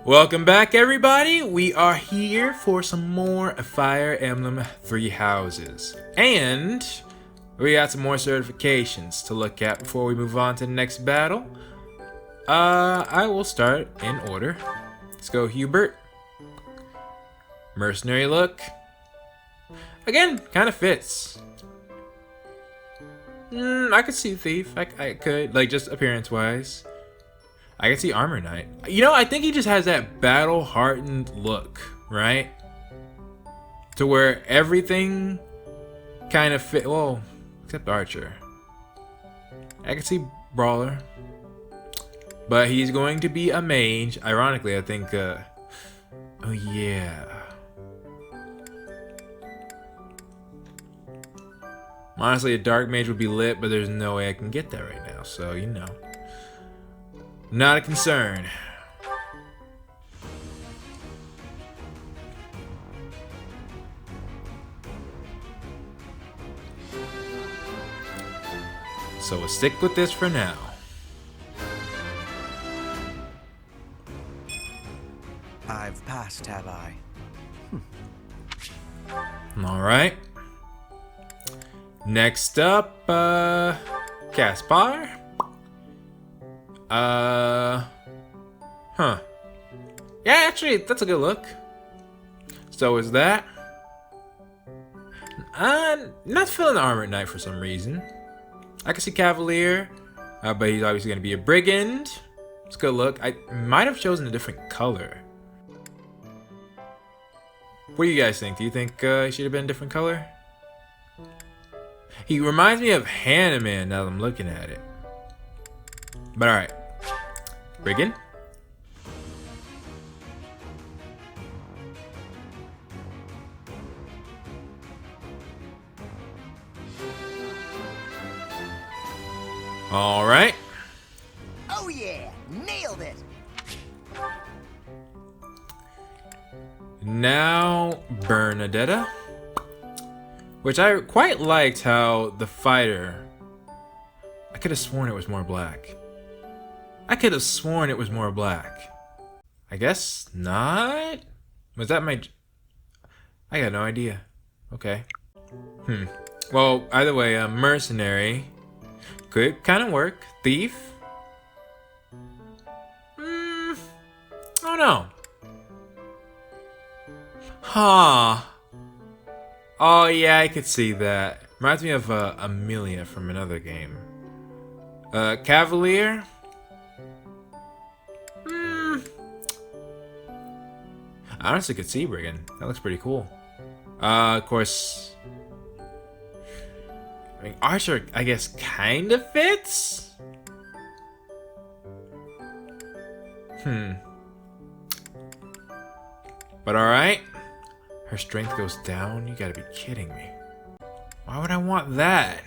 Welcome back, everybody. We are here for some more Fire Emblem Three Houses. And we got some more certifications to look at before we move on to the next battle. I will start in order. Let's go Hubert. Mercenary look. Again, kind of fits. I could see Thief. I could, like, just appearance-wise. I can see Armor Knight. You know, I think he just has that battle-hardened look, right? To where everything kind of fit. Well, except Archer. I can see Brawler. But he's going to be a mage. Ironically, I think, oh yeah. Honestly, a dark mage would be lit, but there's no way I can get that right now, so you know. Not a concern. So we'll stick with this for now. I've passed, have I? Alright. Next up, Caspar. Yeah, actually, that's a good look. So is that. Not feeling the Armored Knight for some reason. I can see Cavalier, but he's obviously going to be a Brigand. It's a good look. I might have chosen a different color. What do you guys think? Do you think he should have been a different color? He reminds me of Hanneman now that I'm looking at it. But alright. Brigand. Alright. Oh yeah, nailed it. Now Bernadetta. Which I quite liked how the fighter. I could have sworn it was more black. I could have sworn it was more black. I guess not? Was that my... I got no idea. Okay. Well, either way, mercenary could kind of work. Thief? I don't know. Huh. Oh yeah, I could see that. Reminds me of Amelia from another game. Cavalier? I honestly could see Brigand. That looks pretty cool. Of course. I mean, Archer, I guess, kind of fits? But alright. Her strength goes down? You gotta be kidding me. Why would I want that?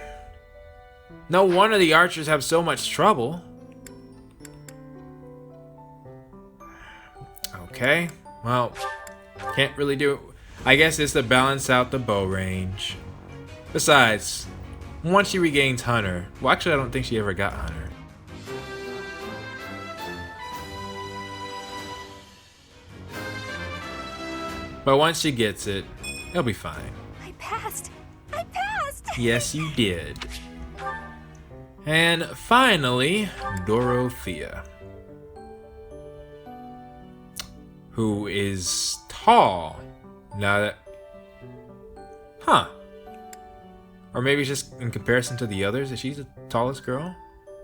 No wonder the archers have so much trouble. Okay. Well, can't really do it. I guess it's to balance out the bow range. Besides, once she regains Hunter, well, actually, I don't think she ever got Hunter. But once she gets it, it'll be fine. I passed. I passed. Yes, you did. And finally, Dorothea. Who is tall. Now that... Huh. Or maybe it's just in comparison to the others that she's the tallest girl?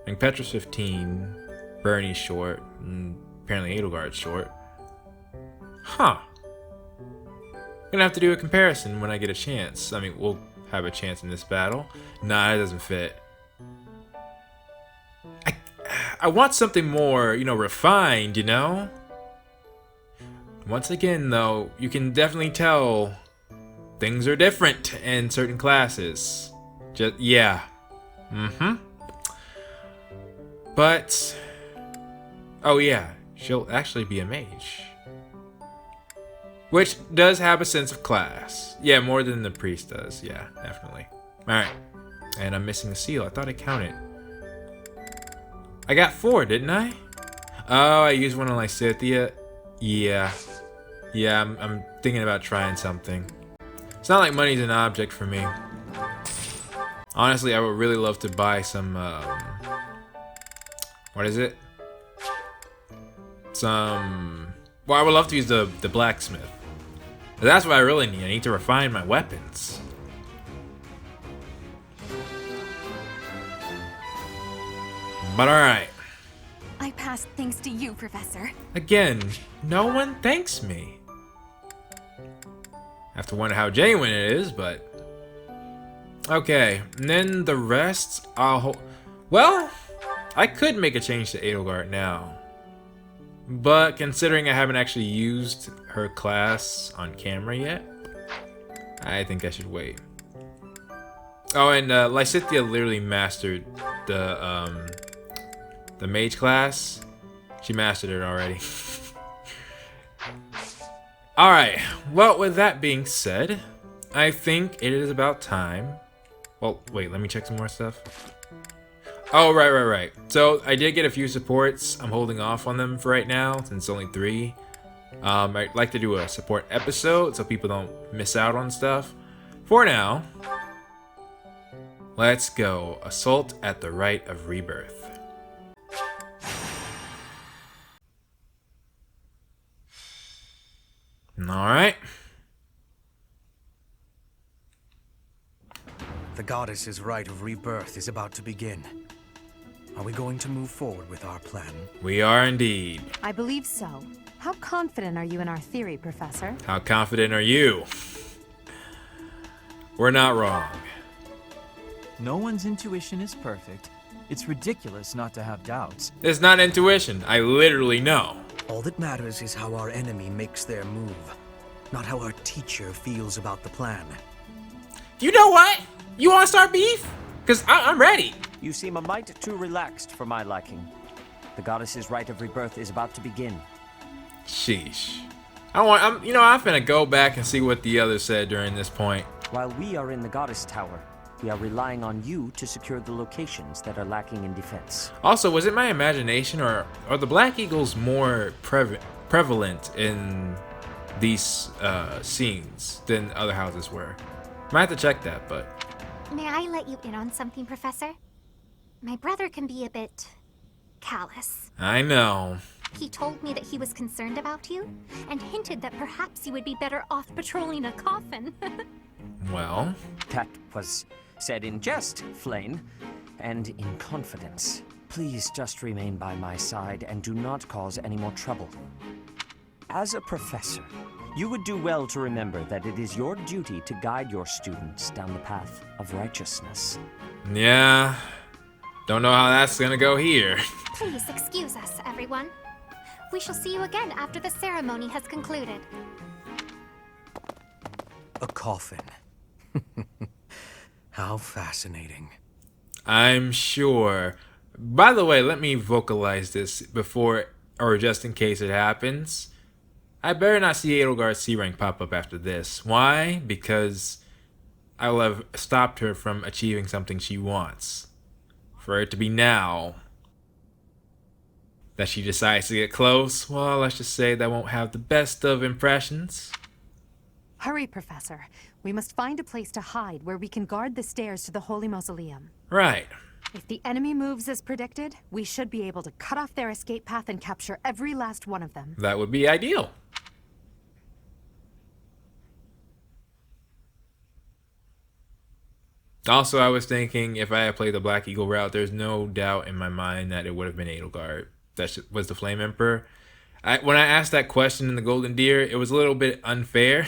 I think Petra's 15, Bernie's short, and apparently Edelgard's short. Huh. Gonna have to do a comparison when I get a chance. I mean, we'll have a chance in this battle. Nah, it doesn't fit. I want something more, you know, refined, you know? Once again, though, you can definitely tell things are different in certain classes. Just, yeah. But, oh yeah, she'll actually be a mage. Which does have a sense of class. Yeah, more than the priest does. Yeah, definitely. Alright. And I'm missing a seal. I thought I counted. I got 4, didn't I? Oh, I used one on Lysithea. Yeah. Yeah, I'm thinking about trying something. It's not like money's an object for me. Honestly, I would really love to buy some, what is it? Well, I would love to use the blacksmith. But that's what I really need. I need to refine my weapons. But alright. I passed thanks to you, Professor. Again, no one thanks me. I have to wonder how genuine it is, but... Okay, and then the rest, well, I could make a change to Edelgard now. But considering I haven't actually used her class on camera yet, I think I should wait. Oh, and Lysithea literally mastered the mage class. She mastered it already. Alright, well, with that being said, I think it is about time. Well, wait, let me check some more stuff. Oh, right. So, I did get a few supports. I'm holding off on them for right now, since it's only 3. I'd like to do a support episode, so people don't miss out on stuff. For now, let's go. Assault at the Rite of Rebirth. Alright. The goddess's rite of rebirth is about to begin. Are we going to move forward with our plan? We are indeed. I believe so. How confident are you in our theory, Professor? How confident are you? We're not wrong. No one's intuition is perfect. It's ridiculous not to have doubts. It's not intuition. I literally know. All that matters is how our enemy makes their move, not how our teacher feels about the plan. You know what? You want to start beef? Because I'm ready. You seem a mite too relaxed for my liking. The goddess's rite of rebirth is about to begin. Sheesh. I'm finna go back and see what the others said during this point. While we are in the goddess tower, we are relying on you to secure the locations that are lacking in defense. Also, was it my imagination, or are the Black Eagles more prevalent in these scenes than other houses were? Might have to check that, but... May I let you in on something, Professor? My brother can be a bit callous. I know. He told me that he was concerned about you, and hinted that perhaps you would be better off patrolling a coffin. Well... That was said in jest, Flame, and in confidence. Please just remain by my side and do not cause any more trouble. As a professor, you would do well to remember that it is your duty to guide your students down the path of righteousness. Yeah, don't know how that's gonna go here. Please excuse us, everyone. We shall see you again after the ceremony has concluded. A coffin. How fascinating. I'm sure. By the way, let me vocalize this before, or just in case it happens. I better not see Edelgard's C rank pop up after this. Why? Because I will have stopped her from achieving something she wants. For it to be now that she decides to get close, well, let's just say that won't have the best of impressions. Hurry, Professor. We must find a place to hide where we can guard the stairs to the Holy Mausoleum. Right. If the enemy moves as predicted, we should be able to cut off their escape path and capture every last one of them. That would be ideal. Also, I was thinking if I had played the Black Eagle route, there's no doubt in my mind that it would have been Edelgard. That was the Flame Emperor. When I asked that question in the Golden Deer, it was a little bit unfair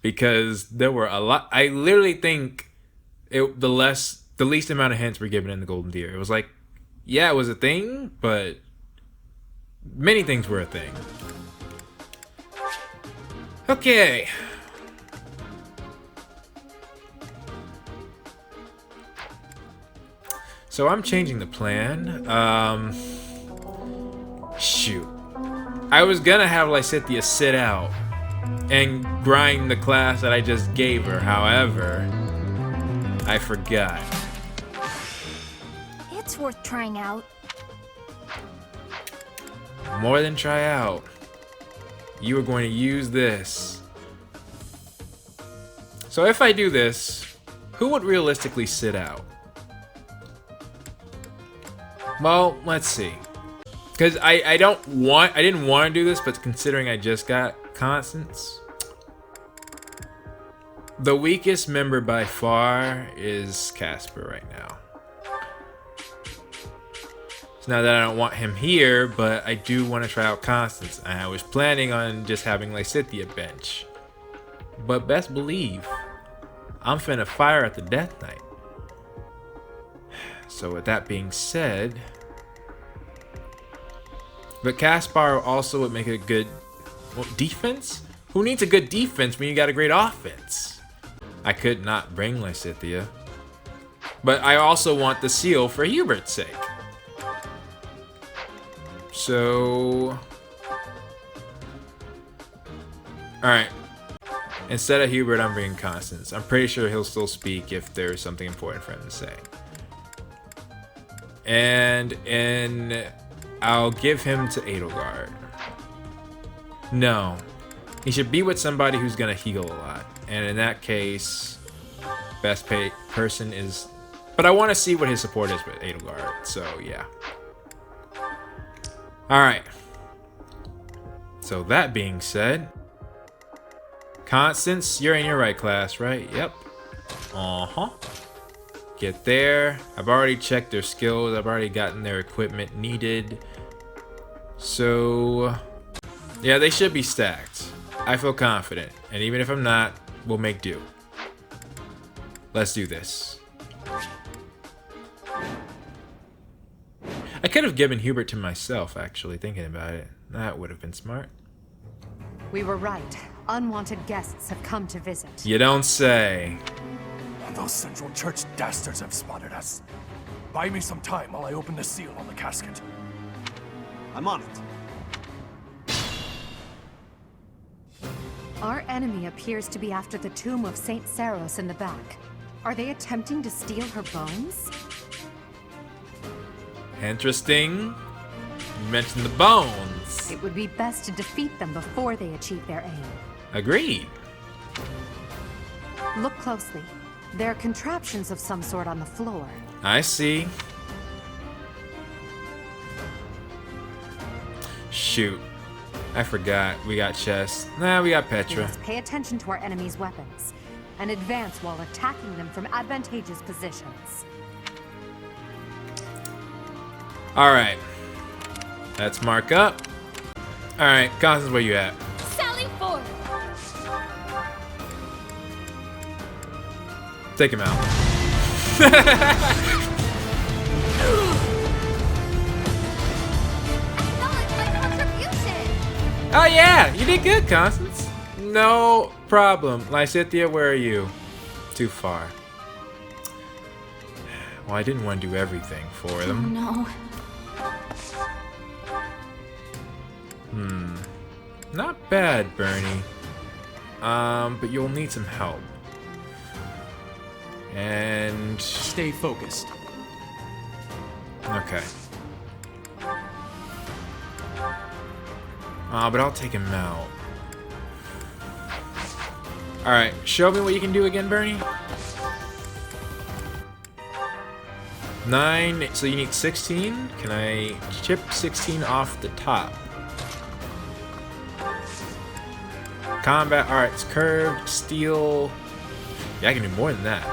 because there were a lot. I literally think the least amount of hints were given in the Golden Deer. It was like, yeah, it was a thing, but many things were a thing. Okay. So I'm changing the plan. Shoot. I was gonna have Lysithea sit out and grind the class that I just gave her. However, I forgot. It's worth trying out. More than try out. You are going to use this. So if I do this, who would realistically sit out? Well, let's see. Because I didn't want to do this, but considering I just got Constance, the weakest member by far is Casper right now. So now that I don't want him here, but I do want to try out Constance. And I was planning on just having Lysithea bench. But best believe, I'm finna fire at the Death Knight. So with that being said, but Caspar also would make a good defense? Who needs a good defense when you got a great offense? I could not bring Lysithea, but I also want the seal for Hubert's sake. So, alright. Instead of Hubert, I'm bringing Constance. I'm pretty sure he'll still speak if there's something important for him to say. And I'll give him to Edelgard. No. He should be with somebody who's gonna heal a lot. And in that case, best paid person is... But I want to see what his support is with Edelgard. So, yeah. Alright. So, that being said... Constance, you're in your right class, right? Yep. Uh-huh. Get there. I've already checked their skills. I've already gotten their equipment needed. So, yeah, they should be stacked. I feel confident. And even if I'm not, we'll make do. Let's do this. I could have given Hubert to myself, actually, thinking about it. That would have been smart. We were right. Unwanted guests have come to visit. You don't say. Those Central Church dastards have spotted us. Buy me some time while I open the seal on the casket. I'm on it. Our enemy appears to be after the tomb of Saint Saros in the back. Are they attempting to steal her bones? Interesting. You mentioned the bones. It would be best to defeat them before they achieve their aim. Agreed. Look closely. There are contraptions of some sort on the floor. I see. Shoot. I forgot. We got chess. Nah, we got We Petra. must pay attention to our enemy's weapons and advance while attacking them from advantageous positions. Alright. Let's mark up. Alright, Constance, where you at? Sally forward! Take him out. Acknowledge my contribution! Oh yeah, you did good, Constance. No problem. Lysithea, where are you? Too far. Well, I didn't want to do everything for them. No. Not bad, Bernie. But you'll need some help. And... Stay focused. Okay. But I'll take him out. Alright, show me what you can do again, Bernie. 9, so you need 16? Can I chip 16 off the top? Combat, alright, it's curved, steel. Yeah, I can do more than that.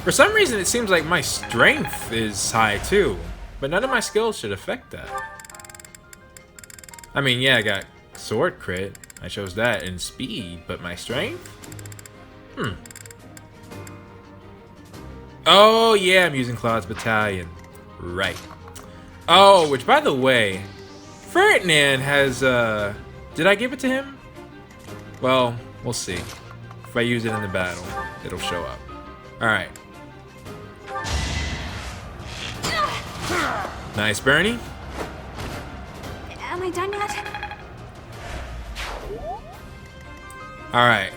For some reason, it seems like my strength is high too, but none of my skills should affect that. I mean, yeah, I got sword crit. I chose that and speed, but my strength? Oh, yeah, I'm using Claude's Battalion. Right. Oh, which, by the way, Ferdinand has, did I give it to him? Well, we'll see. If I use it in the battle, it'll show up. Alright. Nice, Bernie. Am I done yet? Alright.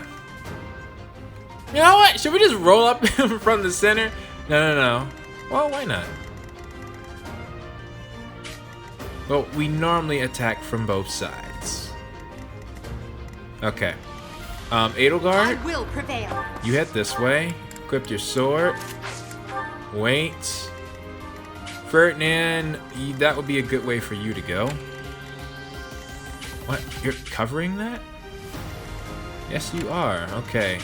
You know what? Should we just roll up from the center? No. Well, why not? Well, we normally attack from both sides. Okay. Edelgard, I will prevail. you head this way. Equip your sword. Wait. Ferdinand, that would be a good way for you to go. What? You're covering that? Yes, you are. Okay.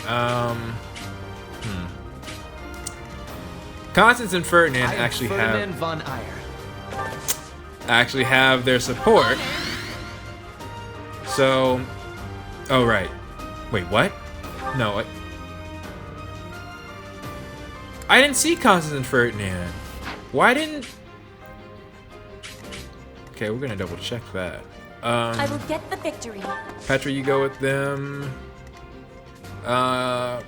Constance and Ferdinand actually Ferdinand have von Eyre. their support. So, oh right. Wait, what? No, I didn't see Constance and Ferdinand. Why didn't? Okay, we're gonna double check that. I will get the victory. Petra, you go with them. Battle.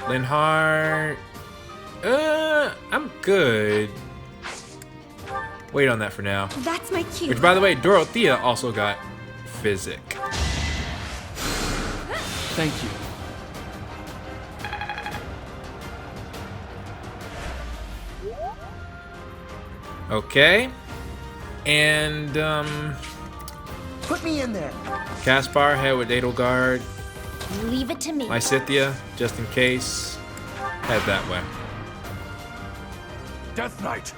Linhart. I'm good. Wait on that for now. That's my cue. Which, by the way, Dorothea also got Physic. Thank you. Okay. And, Put me in there. Caspar, head with Edelgard. Leave it to me. Lysithea, just in case, head that way. Death Knight,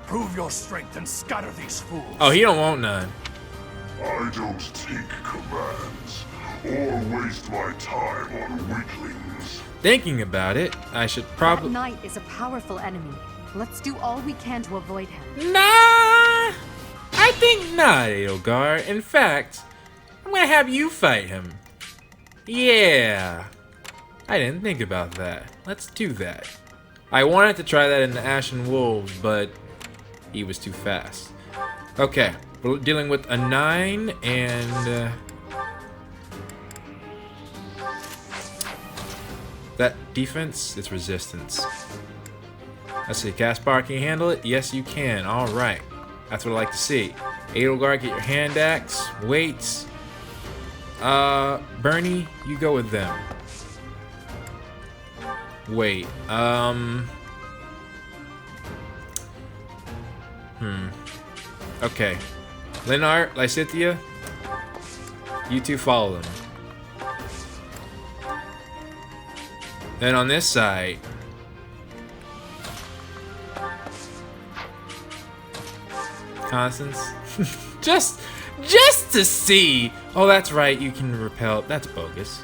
prove your strength and scatter these fools. Oh, he don't want none. I don't take commands or waste my time on weaklings. Thinking about it, I should That probably... knight is a powerful enemy. Let's do all we can to avoid him. Nah! I think not, Edelgard. In fact, I'm gonna have you fight him. Yeah. I didn't think about that. Let's do that. I wanted to try that in the Ashen Wolves, but he was too fast. Okay, we're dealing with a 9 and... that defense, it's resistance. Let's see, Caspar, can you handle it? Yes, you can. Alright. That's what I like to see. Edelgard, get your hand axe. Wait. Bernie, you go with them. Wait, okay. Linhart, Lysithea, you two follow them. Then on this side, Constance, just to see. Oh, that's right. You can repel. That's bogus.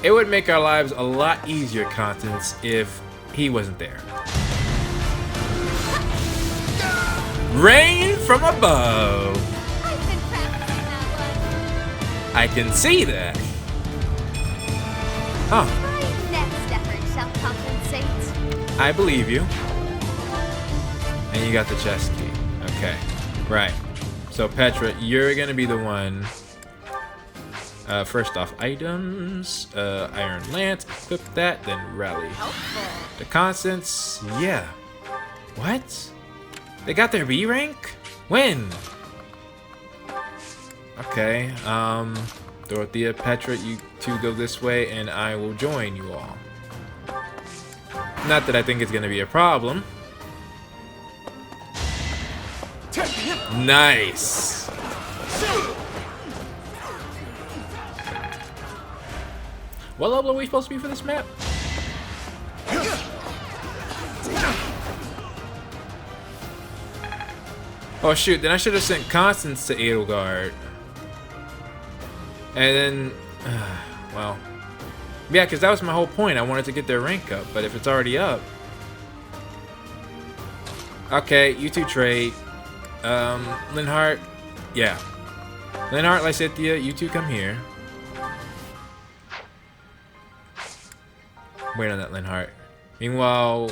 It would make our lives a lot easier, Constance, if he wasn't there. Rain from above. I've been practicing that one. I can see that. Huh. My next effort shall compensate. I believe you. And you got the chest key. Okay. Right. So, Petra, you're gonna be the one. First off, items. Iron Lance. Equip that. Then rally. The Constance. Yeah. What? They got their B rank? When? Okay. Dorothea, Petra, you two go this way, and I will join you all. Not that I think it's gonna be a problem. Nice. What level are we supposed to be for this map? Oh shoot, then I should have sent Constance to Edelgard. And then, well, yeah, because that was my whole point. I wanted to get their rank up, but if it's already up. Okay, you two trade. Linhart, yeah. Linhart, Lysithea, you two come here. Wait on that, Linhart. Meanwhile,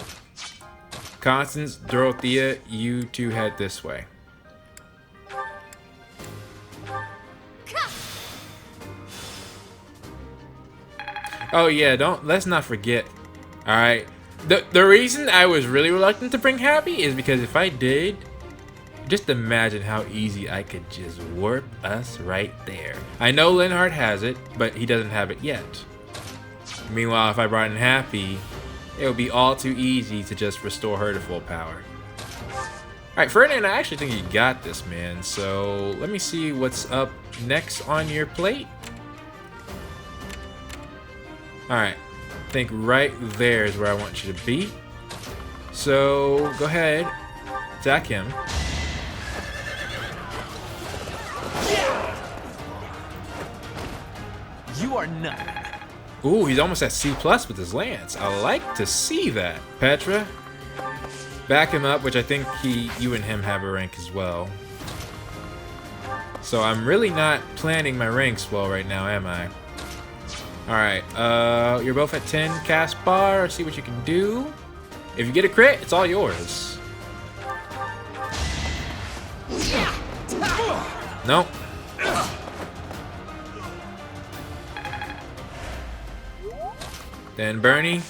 Constance, Dorothea, you two head this way. Oh yeah, let's not forget. Alright. The reason I was really reluctant to bring Happy is because if I did, Just imagine how easy I could just warp us right there. I know Linhardt has it, but he doesn't have it yet. Meanwhile, if I brought in Happy, it would be all too easy to just restore her to full power. Alright, Ferdinand, I actually think you got this, man. So, let me see what's up next on your plate. Alright, I think right there is where I want you to be. So, go ahead, attack him. You are none. Ooh, he's almost at C+ with his lance. I like to see that. Petra, back him up, which I think you and him have a rank as well. So I'm really not planning my ranks well right now, am I? Alright, you're both at 10. Cast bar, see what you can do. If you get a crit, it's all yours. Nope. Then Bernie,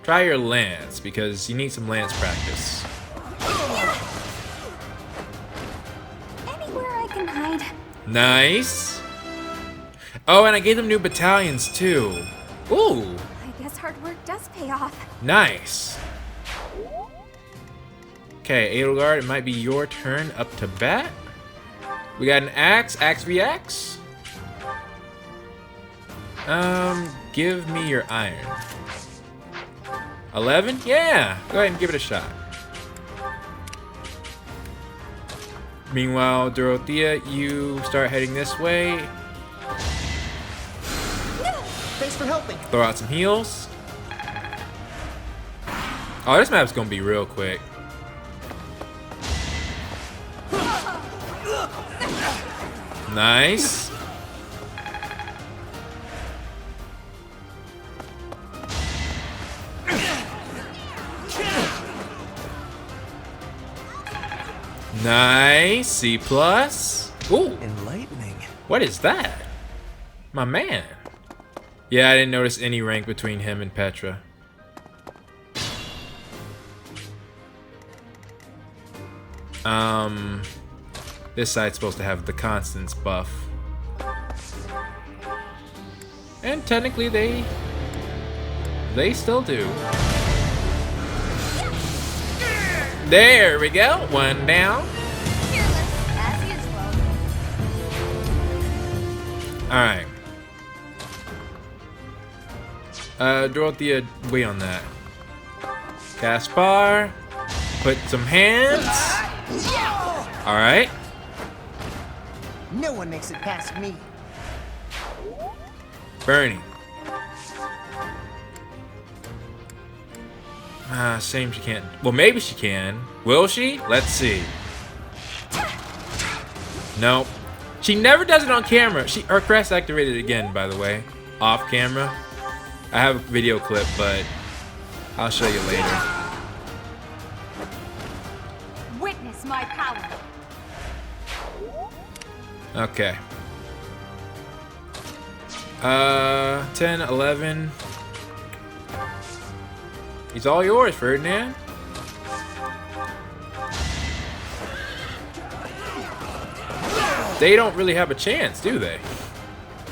try your lance because you need some lance practice. Anywhere I can hide. Nice. Oh, and I gave them new battalions too. Ooh. I guess hard work does pay off. Nice. Okay, Edelgard, it might be your turn up to bat. We got an axe v axe. Give me your iron. 11? Yeah, go ahead and give it a shot. Meanwhile, Dorothea, you start heading this way. Thanks for helping. Throw out some heals. Oh, this map's gonna be real quick. Nice. Nice. C+. Ooh. Enlightening. What is that? My man. Yeah, I didn't notice any rank between him and Petra. This side's supposed to have the constants buff. And technically they still do. There we go. One down. Fearless, as usual. Alright. Dorothea, wait on that. Caspar. Put some hands. Alright. No one makes it past me. Bernie. Shame she can't. Well, maybe she can. Will she? Let's see. Nope. She never does it on camera. Her crest activated again, by the way. Off camera. I have a video clip, but I'll show you later. Witness my power. Okay. 10, 11. He's all yours, Ferdinand. They don't really have a chance, do they?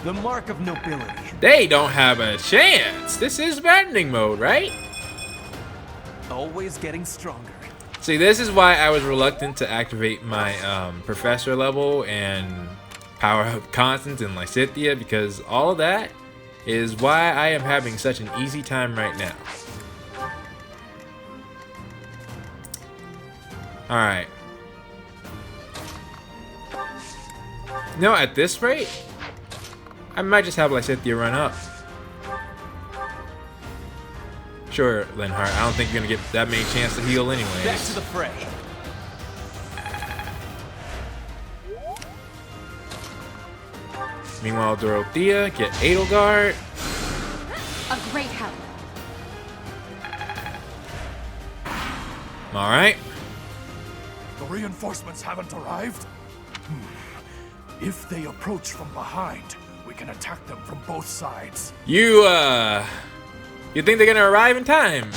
The mark of nobility. They don't have a chance. This is maddening mode, right? Always getting stronger. See, this is why I was reluctant to activate my professor level and power up constants in Lysithea, because all of that is why I am having such an easy time right now. Alright. No, at this rate, I might just have Lysithea run up. Sure, Linhardt, I don't think you're gonna get that many chances to heal anyways. Back to the fray. Meanwhile, Dorothea, get Edelgard. A great help. Alright. The reinforcements haven't arrived? If they approach from behind, we can attack them from both sides. You think they're gonna arrive in time?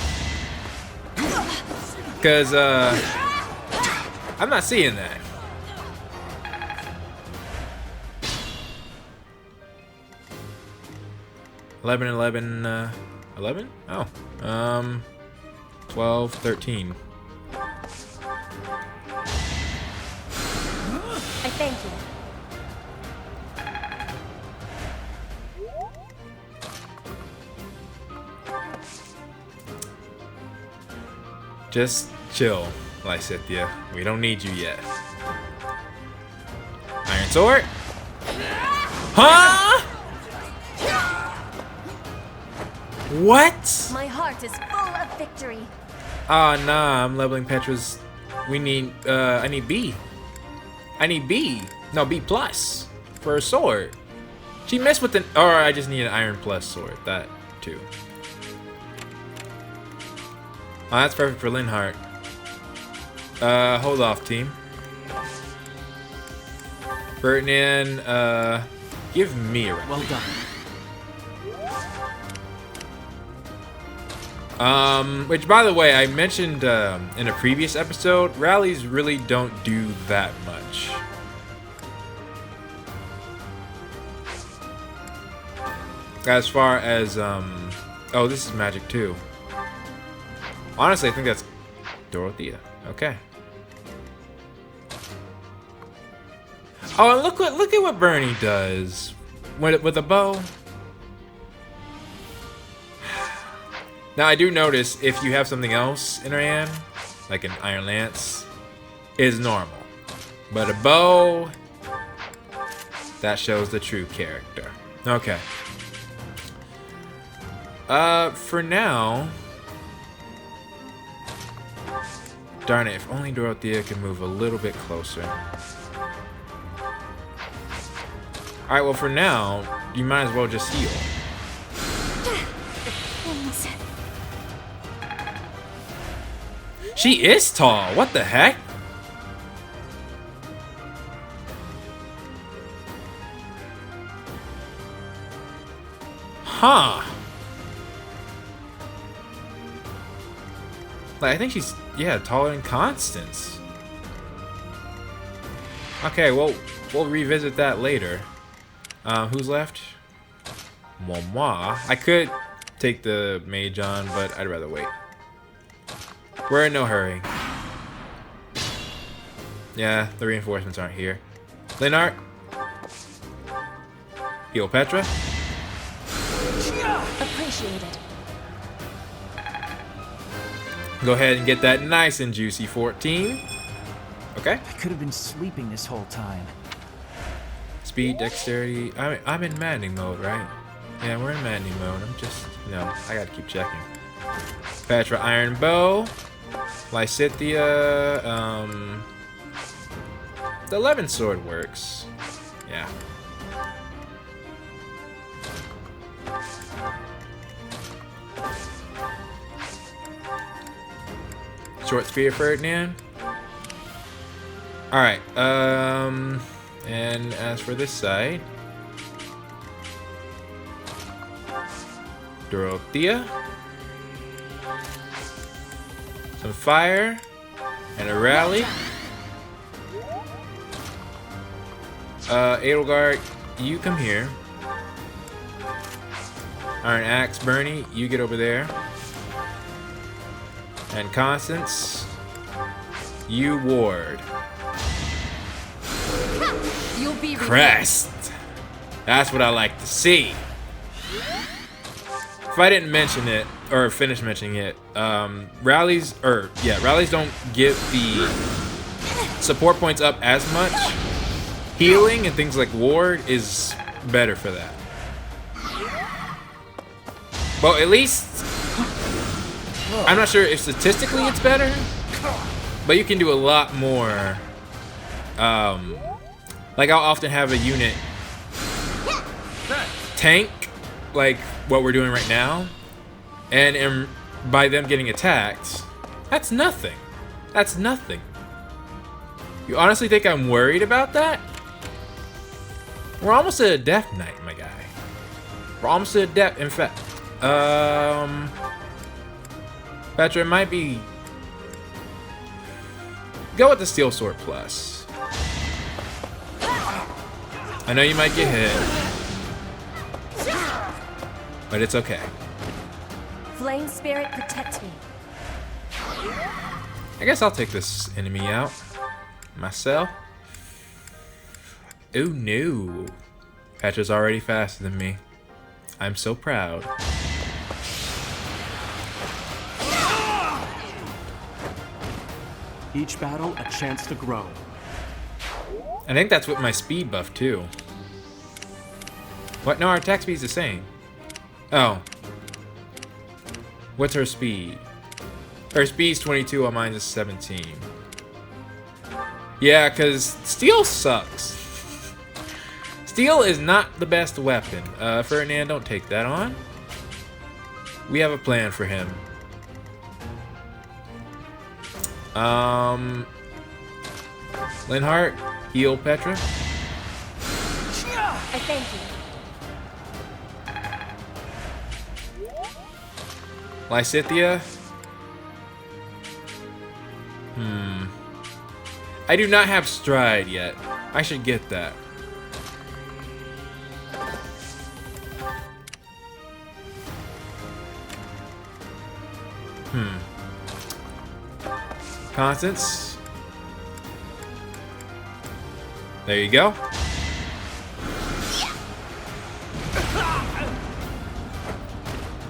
Cause I'm not seeing that. $11, $11, $11? Oh, 12, 13. I thank you. Just chill, Lysithia. We don't need you yet. Iron sword? Huh? What? My heart is full of victory. Oh, nah, I'm leveling Petra's. We need, I need B. I need B. No, B plus for a sword. She missed with the, or I just need an iron plus sword. That too. Oh, that's perfect for Linhart. Hold off, team. Ferdinand, give me a round. Well done. Which, by the way, I mentioned in a previous episode, rallies really don't do that much. As far as, oh, this is magic too. Honestly, I think that's Dorothea. Okay. Oh, and look at what Bernie does with a bow. Now I do notice if you have something else in her hand, like an iron lance, is normal, but a bow, that shows the true character. Okay. For now. Darn it, if only Dorothea could move a little bit closer. Alright, well for now, you might as well just heal. She is tall, what the heck? Huh. Like, I think she's, yeah, taller than Constance. Okay, well, we'll revisit that later. Who's left? Moi. I could take the mage on, but I'd rather wait. We're in no hurry. Yeah, the reinforcements aren't here. Linhart. Heal Petra. Appreciated. Go ahead and get that nice and juicy 14. Okay. I could have been sleeping this whole time. Speed, dexterity. I'm in maddening mode, right? Yeah, we're in maddening mode. I'm just, you know, I gotta keep checking. Petra, iron bow. Lysithia, the 11 sword works. Yeah. Short spear Ferdinand. Alright, and as for this side, Dorothea, some fire, and a rally. Edelgard, you come here. Iron Axe, Bernie, you get over there. And Constance, you ward. You'll be Crest. That's what I like to see. If I didn't mention it or finish mentioning it, rallies don't give the support points up as much. Healing and things like ward is better for that. Well, at least I'm not sure if statistically it's better, but you can do a lot more. Like I'll often have a unit tank, like what we're doing right now, and by them getting attacked, that's nothing. That's nothing. You honestly think I'm worried about that? We're almost at a death knight, my guy. We're almost at a death. In fact, Petra, it might be Go with the Steel Sword Plus. I know you might get hit, but it's okay. Flame Spirit, protect me. I guess I'll take this enemy out myself. Oh no. Petra's already faster than me. I'm so proud. Each battle, a chance to grow. I think that's with my speed buff too. What? No, our attack speed's the same. Oh. What's her speed? Her speed's 22 while mine is 17. Yeah, because steel sucks. Steel is not the best weapon. Ferdinand, don't take that on. We have a plan for him. Linhardt, heal Petra. I thank you. Lysithea. I do not have Stride yet. I should get that. Constance. There you go.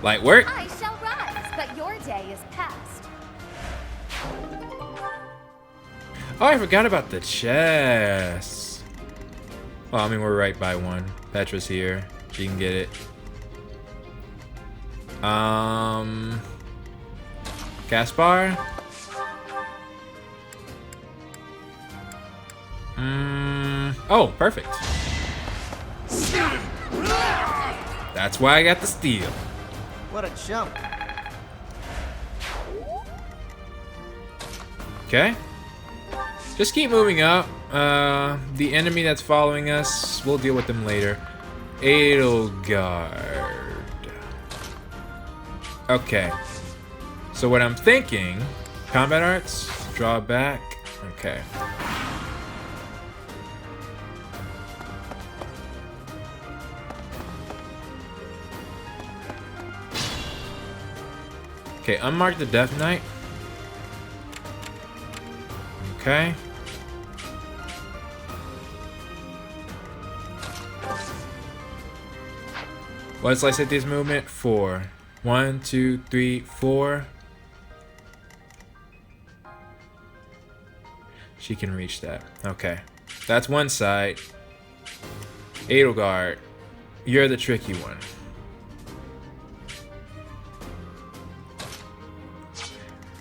Light work. I shall rise, but your day is past. Oh, I forgot about the chest. Well, I mean, we're right by one. Petra's here. She can get it. Gaspar? Oh, perfect. That's why I got the steal. What a jump. Okay. Just keep moving up. The enemy that's following us, we'll deal with them later. Edelgard. Okay. So what I'm thinking, combat arts, draw back. Okay. Okay, unmark the Death Knight. Okay. What's Lysithea's movement? 4. 1, 2, 3, 4. She can reach that. Okay. That's one side. Edelgard, you're the tricky one.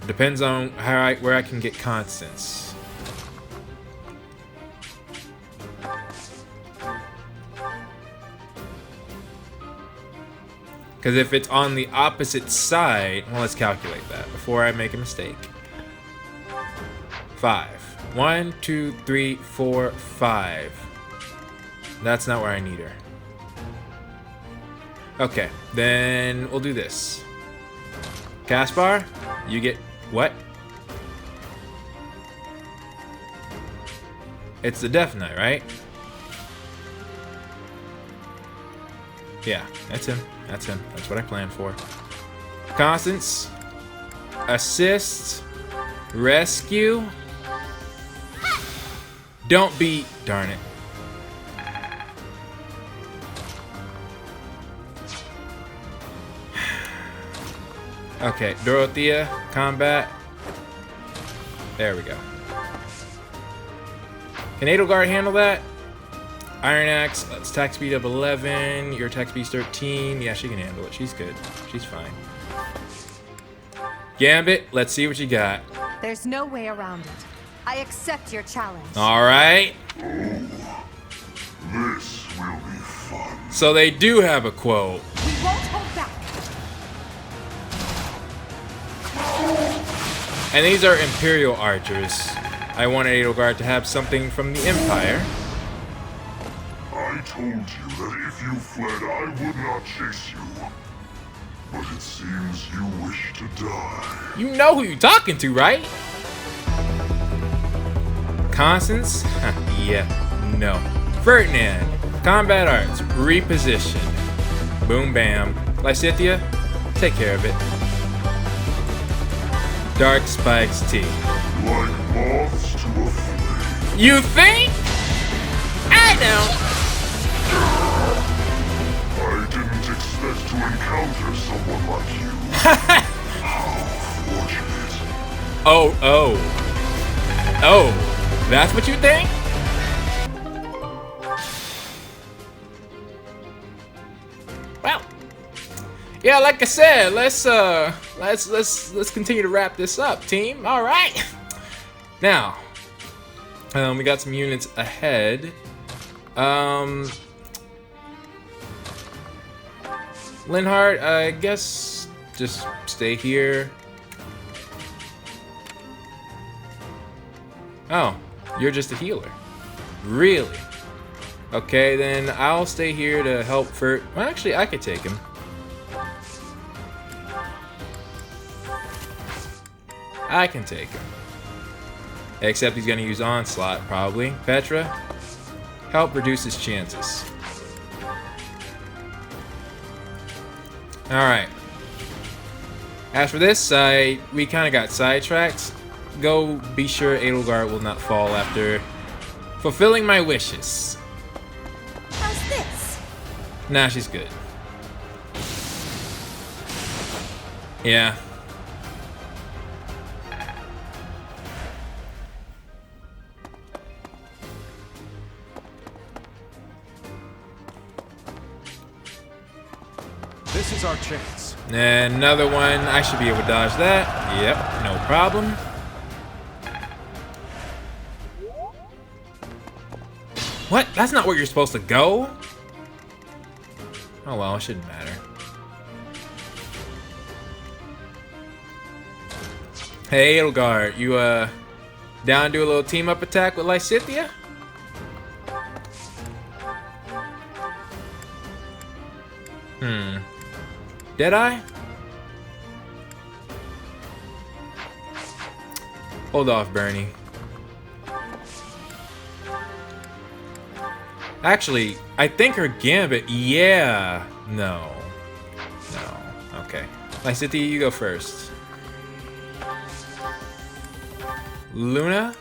Depends on where I can get Constance. Because if it's on the opposite side, well, let's calculate that before I make a mistake. 5. 1, 2, 3, 4, 5. That's not where I need her. Okay, then we'll do this. Caspar, you get what? It's the Death Knight, right? Yeah, that's him. That's him. That's what I planned for. Constance, assist, rescue. Don't beat. Darn it. Okay, Dorothea, combat. There we go. Can Edelgard handle that? Iron Axe, that's attack speed of 11. Your attack speed is 13. Yeah, she can handle it. She's good. She's fine. Gambit, let's see what you got. There's no way around it. I accept your challenge. All right. This will be fun. So they do have a quote. We won't hold back. And these are Imperial archers. I wanted Edelgard to have something from the Empire. I told you that if you fled, I would not chase you. But it seems you wish to die. You know who you're talking to, right? Constance? Yeah, no. Ferdinand, combat arts, reposition. Boom bam. Lysithea, take care of it. Dark Spikes T. Like moths to a flame. You think? I don't. I didn't expect to encounter someone like you. How fortunate. Oh, that's what you think? Well, yeah, like I said, let's continue to wrap this up, team. All right. Now, we got some units ahead. Linhardt, I guess just stay here. Oh, you're just a healer. Really? Okay, then I'll stay here to help for... Well, actually, I could take him. I can take him. Except he's gonna use Onslaught, probably. Petra, help reduce his chances. Alright. As for this side, we kind of got sidetracked. Go be sure Edelgard will not fall after fulfilling my wishes. How's this? Nah, she's good. Yeah. This is our chance. And another one. I should be able to dodge that. Yep, no problem. What? That's not where you're supposed to go? Oh well, it shouldn't matter. Hey Edelgard, you down to do a little team up attack with Lysithea? Deadeye? Hold off, Bernie. Actually, I think her gambit. Yeah. No. No. Okay. Lysithea, you go first. Luna?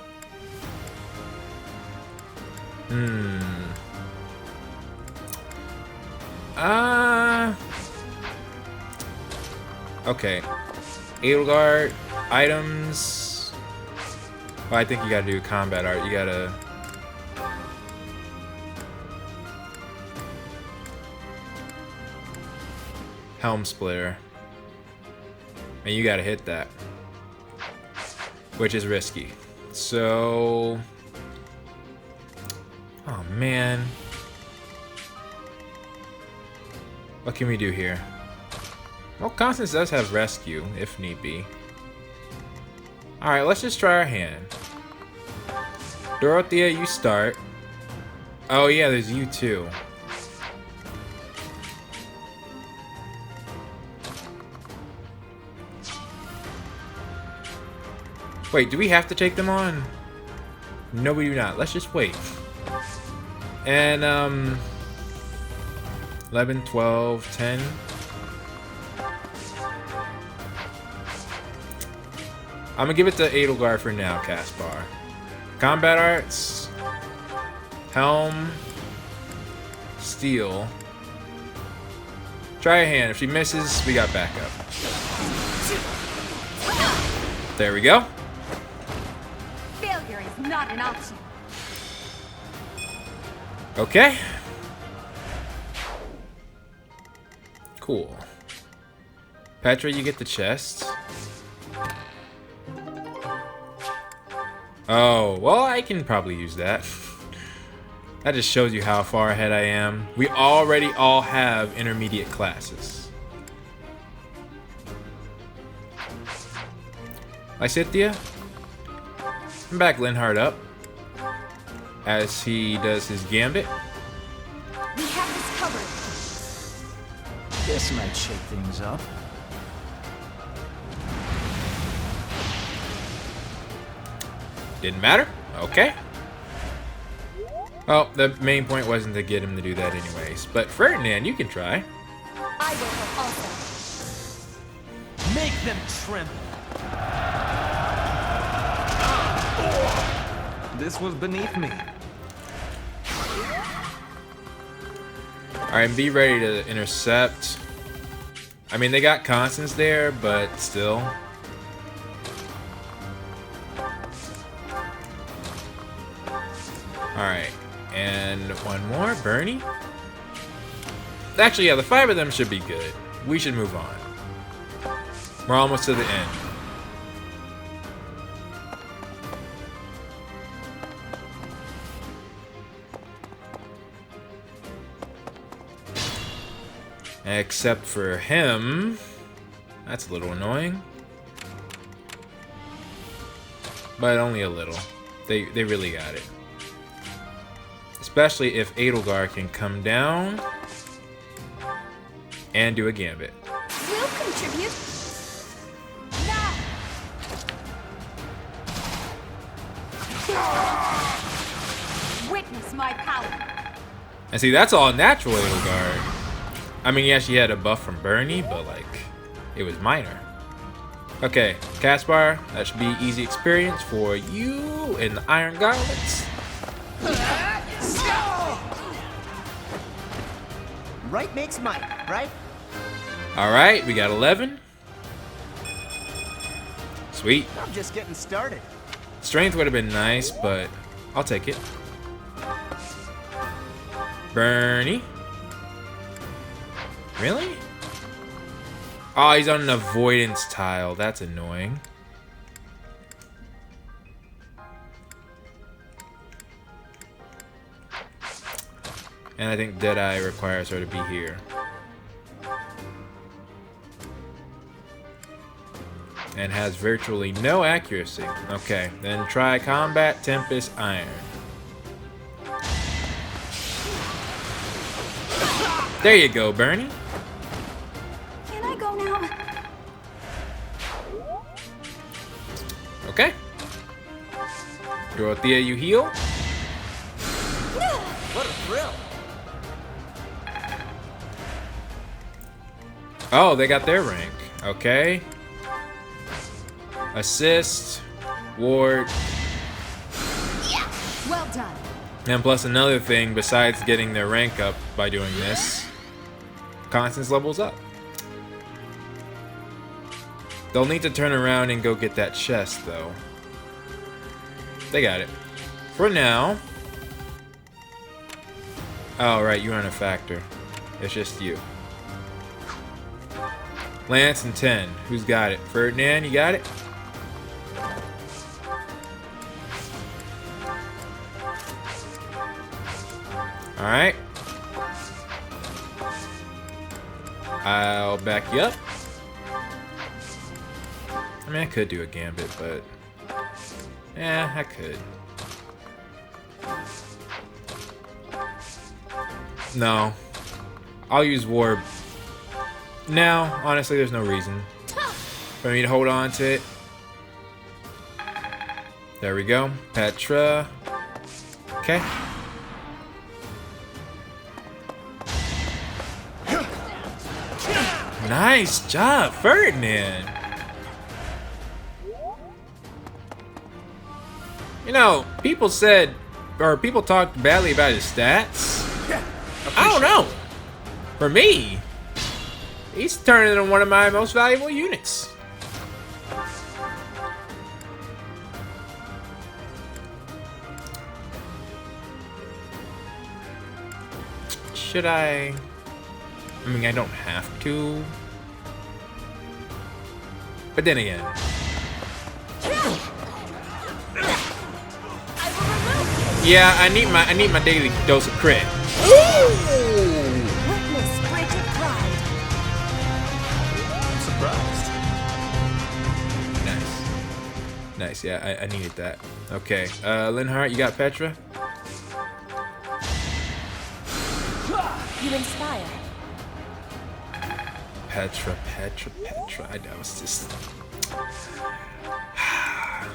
Okay. Edelgard, items. Well, I think you gotta do combat art. You gotta... Helm Splitter. And you gotta hit that. Which is risky. So... Oh, man. What can we do here? Well, Constance does have rescue, if need be. Alright, let's just try our hand. Dorothea, you start. Oh yeah, there's you too. Wait, do we have to take them on? No, we do not. Let's just wait. And, 11, 12, 10. I'm gonna give it to Edelgard for now, Caspar. Combat arts. Helm. Steel. Try a hand. If she misses, we got backup. There we go. Failure is not an option. Okay. Cool. Petra, you get the chest. Oh, well, I can probably use that. That just shows you how far ahead I am. We already all have intermediate classes. Lysithea, I'm back Linhardt up as he does his gambit. We have this covered. This might shake things up. Didn't matter. Okay. Well, the main point wasn't to get him to do that anyways. But Ferdinand, you can try. I will help also. Make them tremble. This was beneath me. Alright, be ready to intercept. I mean, they got constants there, but still. Alright, and one more. Bernie? Actually, yeah, the 5 of them should be good. We should move on. We're almost to the end. Except for him. That's a little annoying. But only a little. They really got it. Especially if Edelgar can come down and do a gambit. We'll contribute. Now. Witness my power. And see, that's all natural Edelgar. I mean, yeah, she had a buff from Bernie, but like, it was minor. Okay, Caspar, that should be easy experience for you and the Iron Gauntlets. Right makes might, right? Alright, we got 11. Sweet. I'm just getting started. Strength would have been nice, but I'll take it. Bernie. Really? Oh, he's on an avoidance tile. That's annoying. And I think Deadeye requires her to be here. And has virtually no accuracy. Okay, then try Combat Tempest Iron. There you go, Bernie. Can I go now? Okay. Dorothea, you heal. What a thrill. Oh, they got their rank. Okay. Assist. Ward. Well done. And plus another thing, besides getting their rank up by doing this, Constance levels up. They'll need to turn around and go get that chest, though. They got it. For now. Oh, right, you aren't a factor. It's just you. Lance and 10. Who's got it? Ferdinand, you got it? Alright. I'll back you up. I mean, I could do a gambit, but... yeah, I could. No. I'll use Warp. Now, honestly, there's no reason for me to hold on to it. There we go. Petra. Okay. Nice job, Ferdinand. You know, people said, or people talked badly about his stats. I don't know. For me, he's turning into one of my most valuable units. Should I mean, I don't have to. But then again. Yeah, I need my daily dose of crit. Witness Bridget Pride. I'm surprised. Nice. Nice, yeah, I needed that. Okay, Linhart, you got Petra? You inspire. Petra. I was just...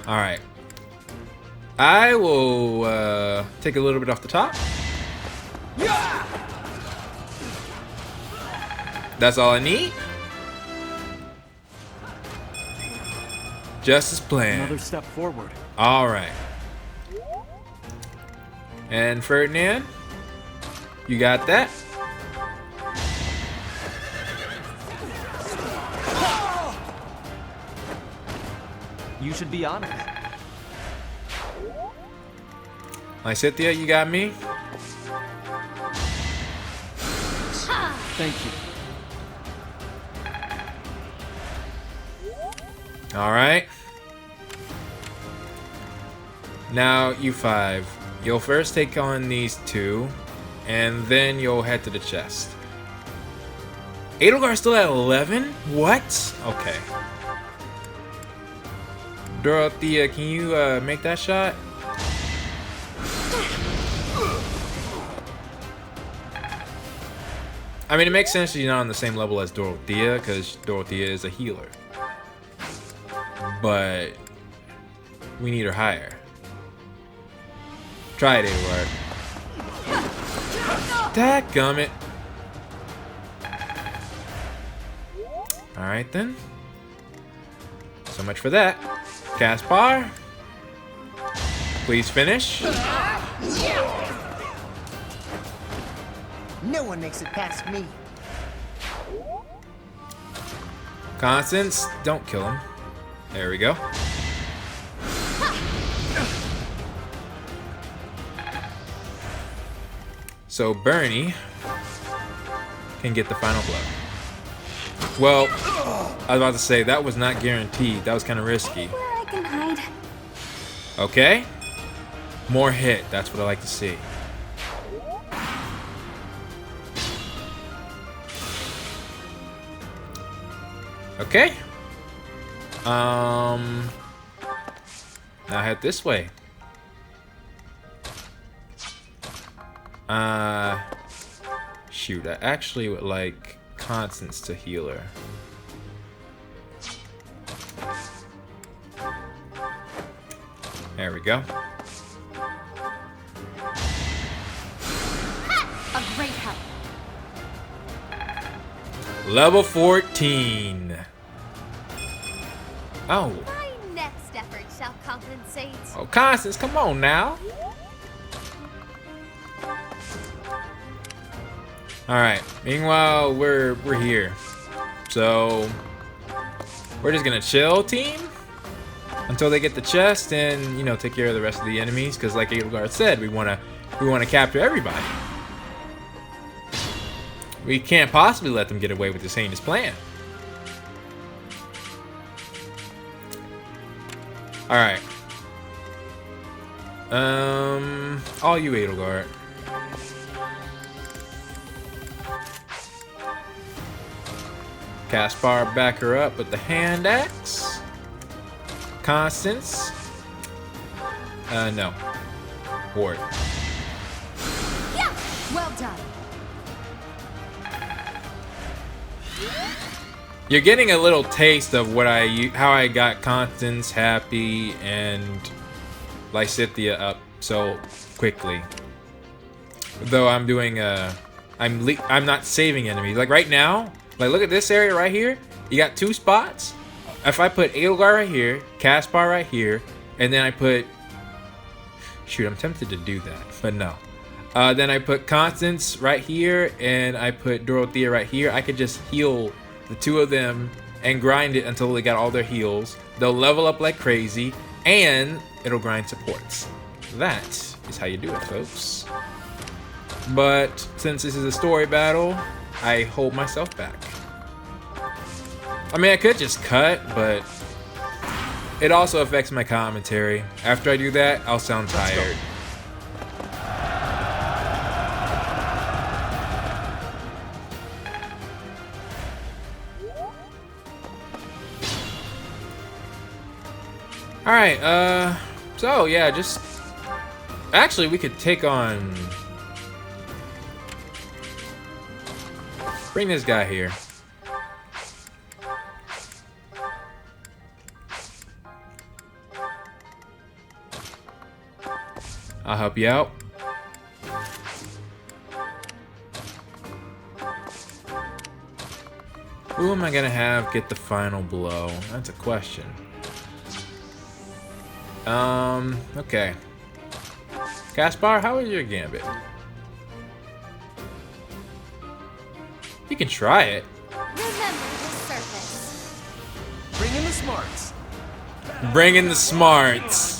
Alright. I will take a little bit off the top. That's all I need. Just as planned. Another step forward. All right. And Ferdinand, you got that? You should be honored. Lysithea, you got me? Thank you. All right. Now, you five. You'll first take on these two, and then you'll head to the chest. Edelgar's still at 11? What? Okay. Dorothea, can you make that shot? I mean, it makes sense she's not on the same level as Dorothea, because Dorothea is a healer. But we need her higher. Try it, Edelgard. Dadgummit. Alright then. So much for that. Caspar. Please finish. No one makes it past me. Constance, don't kill him. There we go. So Bernie can get the final blow. Well, I was about to say that was not guaranteed. That was kind of risky. Where I can hide. Okay. More hit. That's what I like to see. Okay. Now head this way. Shoot, I actually would like Constance to heal her. There we go. A great help. Level 14. Oh. My next effort shall compensate. Oh, Constance, come on now. All right. Meanwhile, we're here. So we're just gonna chill, team, until they get the chest and, you know, take care of the rest of the enemies. Because, like Edelgard said, we wanna capture everybody. We can't possibly let them get away with this heinous plan. All right. All you, Edelgard. Caspar, back her up with the hand axe. Constance. No. Ward. Yeah, well done. You're getting a little taste of what how I got Constance, Happy, and Lysithea up so quickly. Though I'm doing I'm not saving enemies. Like right now, like look at this area right here. You got two spots. If I put Edelgard right here, Caspar right here, and then I put, shoot, I'm tempted to do that, but no. Then I put Constance right here, and I put Dorothea right here. I could just heal the two of them and grind it until they got all their heals. They'll level up like crazy, and it'll grind supports. That is how you do it, folks. But since this is a story battle, I hold myself back. I mean, I could just cut, but it also affects my commentary. After I do that, I'll sound tired. Alright, so yeah, just actually we could take on, bring this guy here. I'll help you out. Who am I gonna have get the final blow? That's a question. Okay. Caspar, how is your gambit? You can try it. Remember the surface. Bring in the smarts. Bring in the smarts.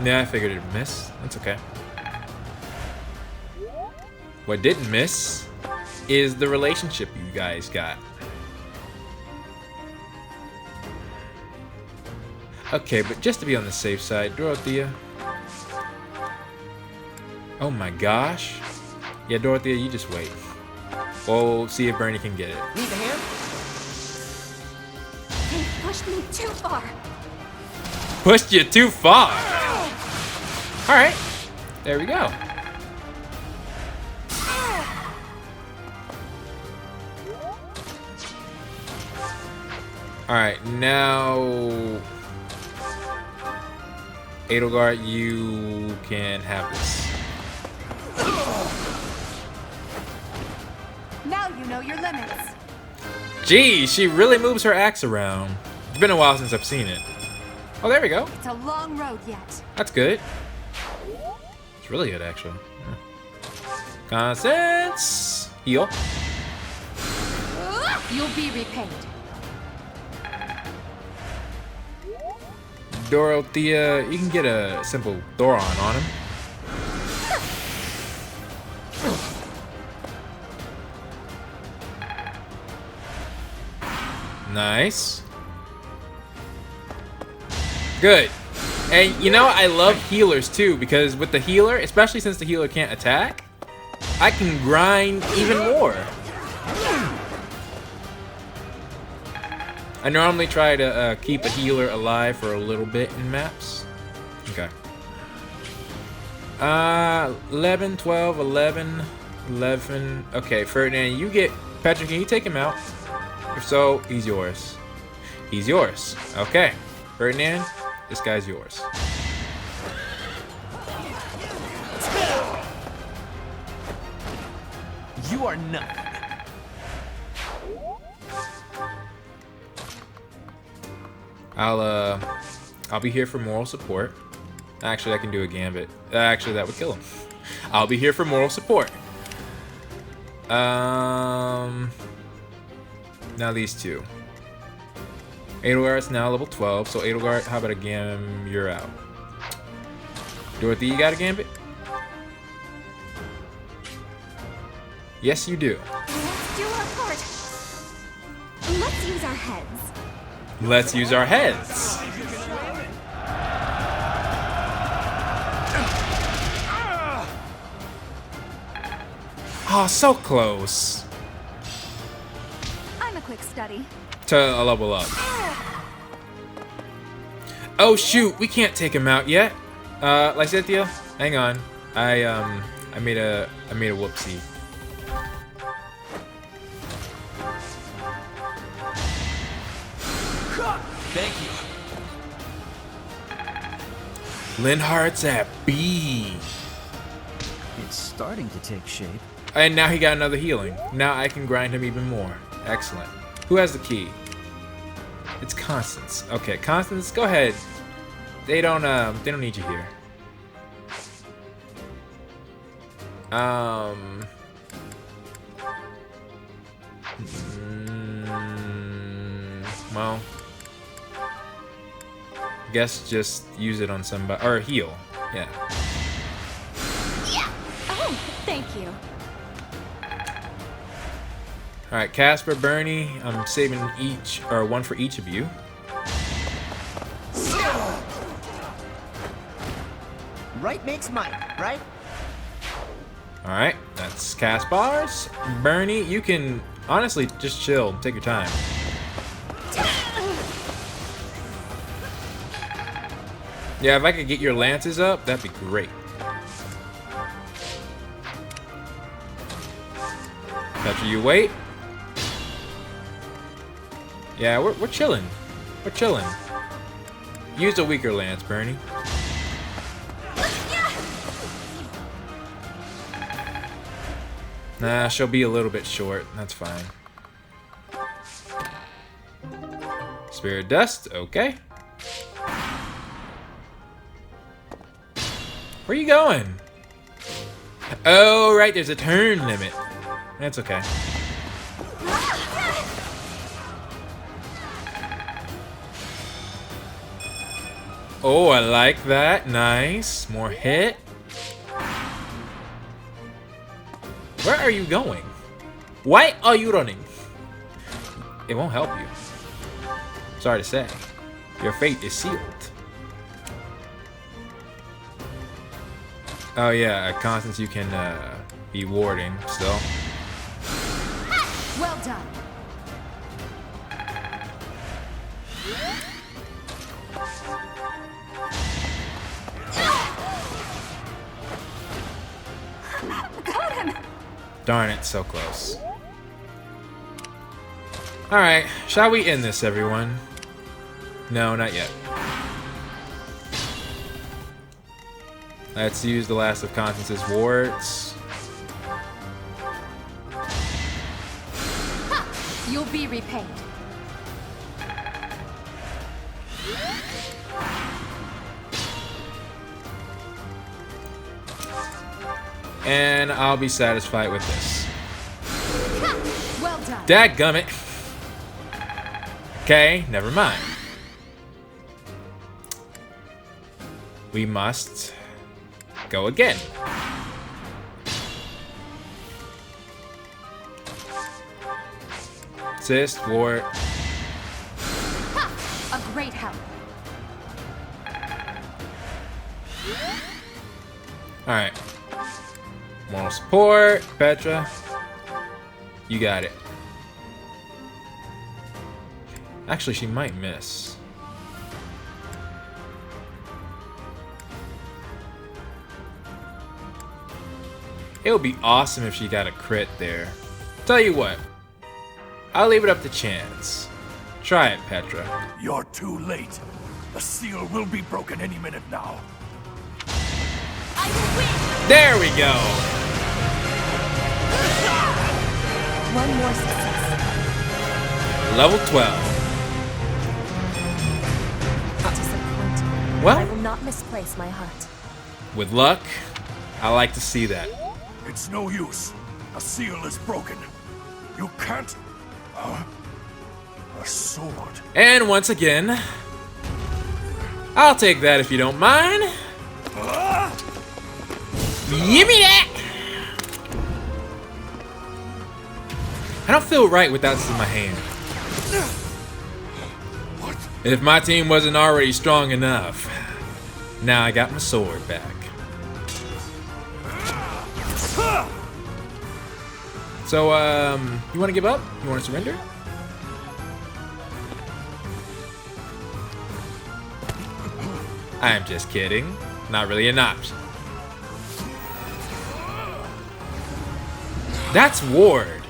Yeah, I figured it'd miss. That's okay. What didn't miss is the relationship you guys got. Okay, but just to be on the safe side, Dorothea. Oh my gosh. Yeah, Dorothea, you just wait. We'll see if Bernie can get it. Need a hand? They pushed me too far. Pushed you too far. Alright. There we go. Alright, now Edelgard, you can have this. Now you know your limits. Gee, she really moves her axe around. It's been a while since I've seen it. Oh, there we go. It's a long road yet. That's good. It's really good, actually. Constance! Heal. You'll be repaid. Dorothea, you can get a simple Thoron on him. Nice. Good. And you know, I love healers too, because with the healer, especially since the healer can't attack, I can grind even more. I normally try to keep a healer alive for a little bit in maps. Okay. 11, 12, 11, 11. Okay, Ferdinand, you get... Patrick, can you take him out? If so, he's yours. He's yours. Okay. Ferdinand, this guy's yours. You are nothing. I'll be here for moral support. Actually, I can do a gambit. Actually, that would kill him. I'll be here for moral support. Now these two. Edelgard's now level 12, so Edelgard, how about a gam? You're out. Dorothy, you got a gambit? Yes, you do. Let's do our part. Let's use our heads. Let's use our heads. Oh, so close I'm a quick study. to a level up. Oh shoot, we can't take him out yet. Lysithea, hang on. I made a whoopsie. Thank you. Linhardt's at B. It's starting to take shape. And now he got another healing. Now I can grind him even more. Excellent. Who has the key? It's Constance. Okay, Constance, go ahead. They don't need you here. Well, guess just use it on somebody or heal. Yeah. Oh, thank you. All right, Casper, Bernie, I'm saving one for each of you. Right makes might, right? All right, that's Caspar's. Bernie, you can honestly just chill, take your time. Yeah, if I could get your lances up, that'd be great. After you wait. Yeah, we're chilling. We're chilling. Use a weaker lance, Bernie. Nah, she'll be a little bit short. That's fine. Spirit Dust, okay. Where are you going? Oh, right, there's a turn limit. That's okay. Oh, I like that. Nice. More hit. Where are you going? Why are you running? It won't help you. Sorry to say. Your fate is sealed. Oh yeah, at Constance you can be warding still. Well done. Got him. Darn it, so close. Alright, shall we end this, everyone? No, not yet. Let's use the last of Constance's wards. You'll be repaid. And I'll be satisfied with this. Well done. Dadgummit. Okay, never mind. We must go again. Assist, ward. A great help. Alright. Moral support, Petra. You got it. Actually, she might miss. It would be awesome if she got a crit there. Tell you what, I'll leave it up to chance. Try it, Petra. You're too late. The seal will be broken any minute now. I will win! There we go! One more success. Level 12. Disappointing. Well, I will not misplace my heart. with luck, I like to see that. It's no use. A seal is broken. You can't... a sword. And once again, I'll take that if you don't mind. Give me that! I don't feel right without this in my hand. What? If my team wasn't already strong enough, now I got my sword back. So, you want to give up? You want to surrender? I'm just kidding. Not really an option. That's ward.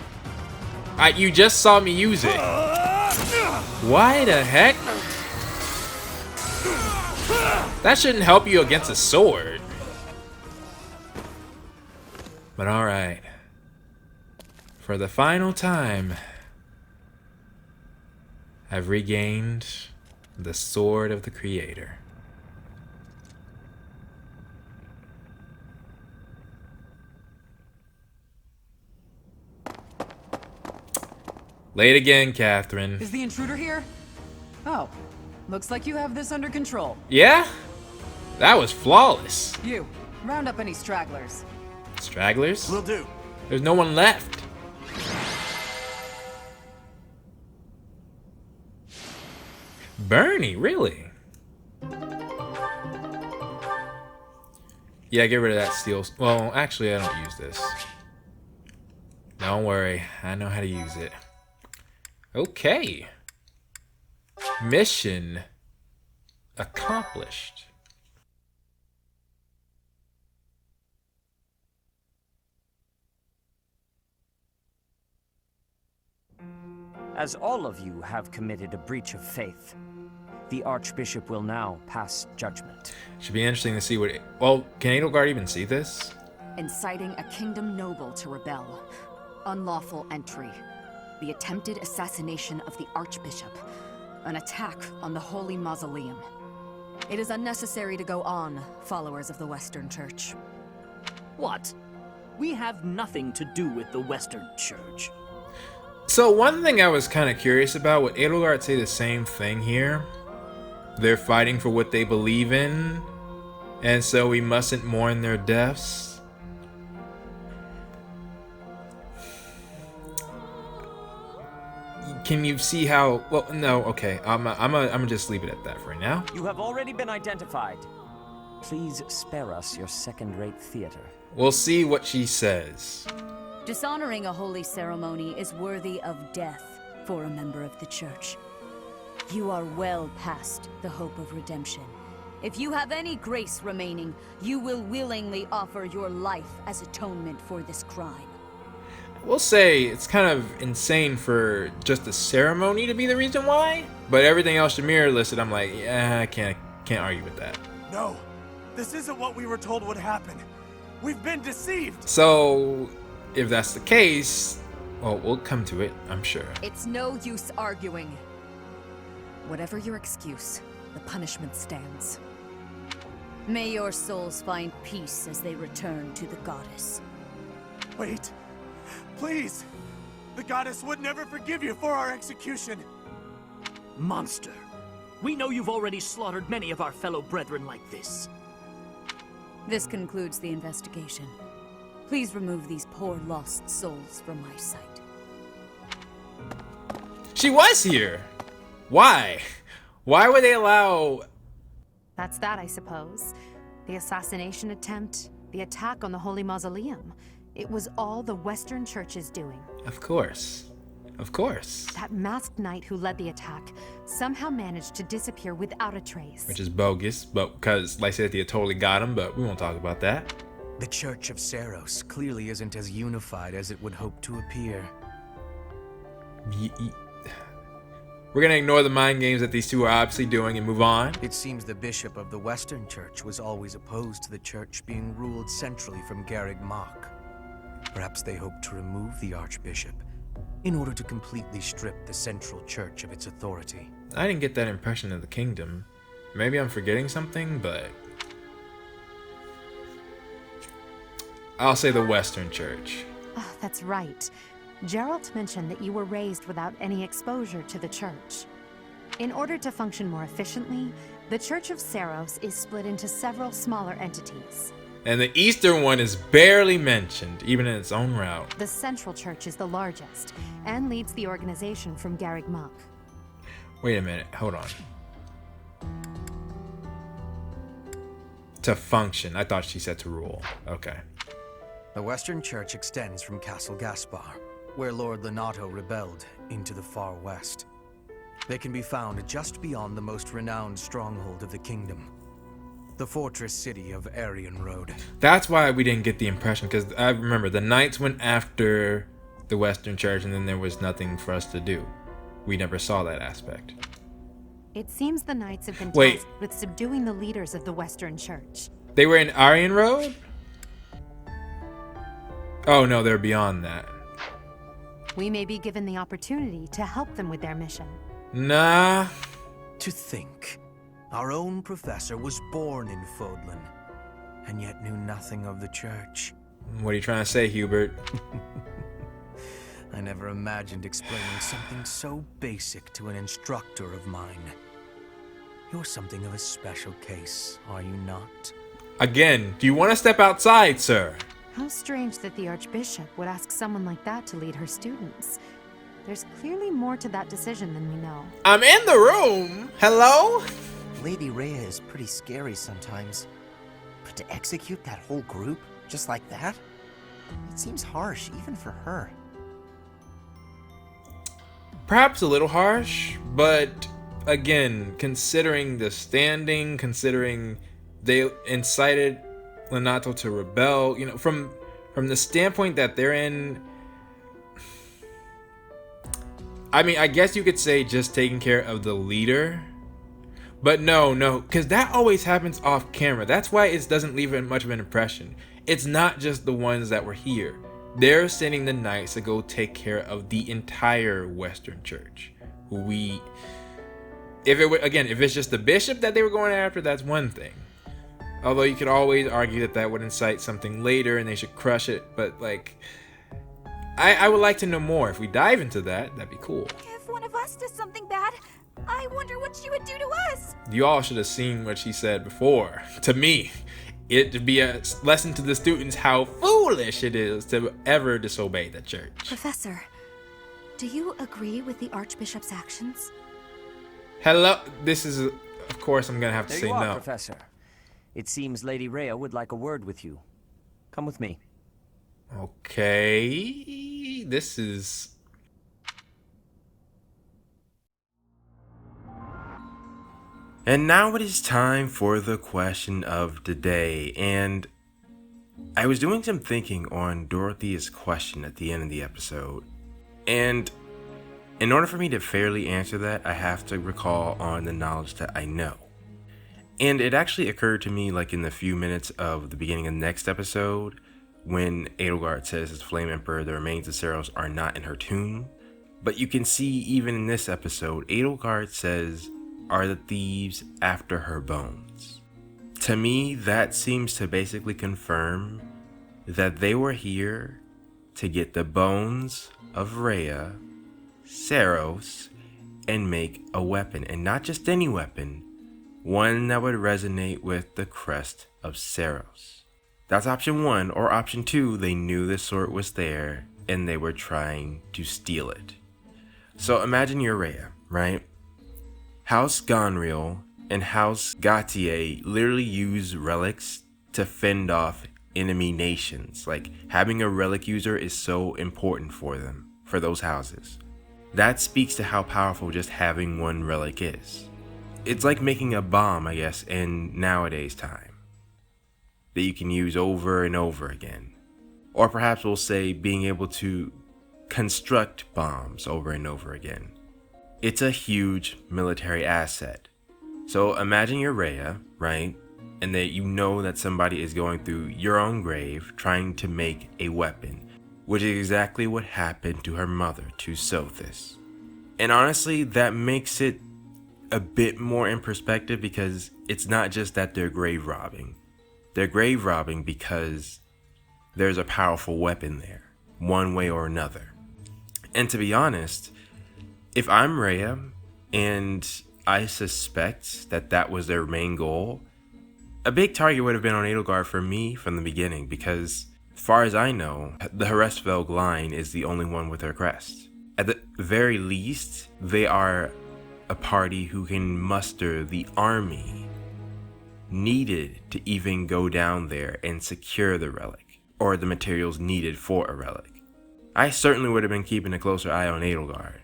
You just saw me use it. Why the heck? That shouldn't help you against a sword. But alright. For the final time, I've regained the sword of the Creator. Late again, Catherine. Is the intruder here? Oh, looks like you have this under control. Yeah? That was flawless. You, round up any stragglers. Stragglers? Will do. There's no one left. Bernie, really? Yeah, get rid of that steel. Well, actually, I don't use this. Don't worry, I know how to use it. Okay. Mission accomplished. As all of you have committed a breach of faith, The Archbishop will now pass judgment. Should be interesting to see what... Well, can Edelgard even see this? Inciting a kingdom noble to rebel. Unlawful entry. The attempted assassination of the Archbishop. An attack on the Holy Mausoleum. It is unnecessary to go on, followers of the Western Church. What? We have nothing to do with the Western Church. So one thing I was kind of curious about, would Edelgard say the same thing here? They're fighting for what they believe in, and so we mustn't mourn their deaths. Can you see how? Well, no. Okay, I'm gonna just leave it at that for right now. You have already been identified. Please spare us your second-rate theater. We'll see what she says. Dishonoring a holy ceremony is worthy of death for a member of the Church. You are well past the hope of redemption. If you have any grace remaining, you will willingly offer your life as atonement for this crime. We'll say it's kind of insane for just the ceremony to be the reason why, but everything else Shamir listed, I'm like, yeah, I can't argue with that. No, this isn't what we were told would happen. We've been deceived. So, if that's the case, well, we'll come to it, I'm sure. It's no use arguing. Whatever your excuse, the punishment stands. May your souls find peace as they return to the goddess. Wait. Please! The goddess would never forgive you for our execution! Monster! We know you've already slaughtered many of our fellow brethren like this. This concludes the investigation. Please remove these poor lost souls from my sight. She was here! Why? Why would they allow... That's that, I suppose. The assassination attempt, the attack on the Holy Mausoleum. It was all the Western Church's doing. Of course. Of course. That masked knight who led the attack somehow managed to disappear without a trace. Which is bogus, but because Lysatia totally got him, but we won't talk about that. The Church of Seros clearly isn't as unified as it would hope to appear. We're gonna ignore the mind games that these two are obviously doing and move on. It seems the bishop of the Western Church was always opposed to the church being ruled centrally from Garreg Mach. Perhaps they hope to remove the Archbishop in order to completely strip the Central Church of its authority. I didn't get that impression of the kingdom. Maybe I'm forgetting something, but... I'll say the Western Church. Oh, that's right. Geralt mentioned that you were raised without any exposure to the Church. In order to function more efficiently, the Church of Seros is split into several smaller entities. And the Eastern one is barely mentioned, even in its own route. The Central Church is the largest, and leads the organization from Garreg Mach. Wait a minute, hold on. To function, I thought she said to rule. Okay. The Western Church extends from Castle Gaspar, where Lord Lenato rebelled, into the far west. They can be found just beyond the most renowned stronghold of the kingdom. The fortress city of Aryan Road. That's why we didn't get the impression, because I remember the Knights went after the Western Church and then there was nothing for us to do. We never saw that aspect. It seems the Knights have been tasked with subduing the leaders of the Western Church. They were in Aryan Road? Oh no, they're beyond that. We may be given the opportunity to help them with their mission. Nah. To think, our own professor was born in Fodlan, and yet knew nothing of the church. What are you trying to say, Hubert? I never imagined explaining something so basic to an instructor of mine. You're something of a special case, are you not? Again, do you want to step outside, sir? How strange that the Archbishop would ask someone like that to lead her students. There's clearly more to that decision than we know. I'm in the room! Hello? Lady Rhea is pretty scary sometimes. But to execute that whole group, just like that? It seems harsh, even for her. Perhaps a little harsh, but again, considering the standing, considering they incited Lenato to rebel, you know, from the standpoint that they're in, I mean, I guess you could say just taking care of the leader, But no, because that always happens off camera. That's why it doesn't leave much of an impression. It's not just the ones that were here. They're sending the knights to go take care of the entire Western Church. If it's just the bishop that they were going after, that's one thing. Although you could always argue that would incite something later and they should crush it. But like, I would like to know more. If we dive into that, that'd be cool. If one of us does something bad, I wonder what she would do to us. You all should have seen what she said before. To me, it'd be a lesson to the students how foolish it is to ever disobey the church. Professor, do you agree with the Archbishop's actions? Hello, this is, of course, I'm gonna have to There say you are, no. Professor. It seems Lady Rhea would like a word with you. Come with me. Okay, this is... And now it is time for the question of the day, and I was doing some thinking on Dorothea's question at the end of the episode, and in order for me to fairly answer that, I have to recall on the knowledge that I know. And it actually occurred to me like in the few minutes of the beginning of the next episode, when Edelgard says as Flame Emperor the remains of Seiros are not in her tomb. But you can see even in this episode, Edelgard says, "Are the thieves after her bones?" To me, that seems to basically confirm that they were here to get the bones of Rhea, Seiros, and make a weapon. And not just any weapon, one that would resonate with the crest of Seiros. That's option one. Or option two, they knew the sword was there and they were trying to steal it. So imagine you're Rhea, right? House Gonriel and House Gautier literally use relics to fend off enemy nations. Like, having a relic user is so important for them, for those houses. That speaks to how powerful just having one relic is. It's like making a bomb, I guess, in nowadays time, that you can use over and over again. Or perhaps we'll say being able to construct bombs over and over again. It's a huge military asset. So imagine you're Rhea, right? And that you know that somebody is going through your own grave trying to make a weapon, which is exactly what happened to her mother, to Sothis. And honestly, that makes it a bit more in perspective, because it's not just that they're grave robbing. They're grave robbing because there's a powerful weapon there, one way or another. And to be honest, if I'm Rhea and I suspect that that was their main goal, a big target would have been on Edelgard for me from the beginning, because as far as I know, the Hresvelg line is the only one with her crest. At the very least, they are a party who can muster the army needed to even go down there and secure the relic, or the materials needed for a relic. I certainly would have been keeping a closer eye on Edelgard,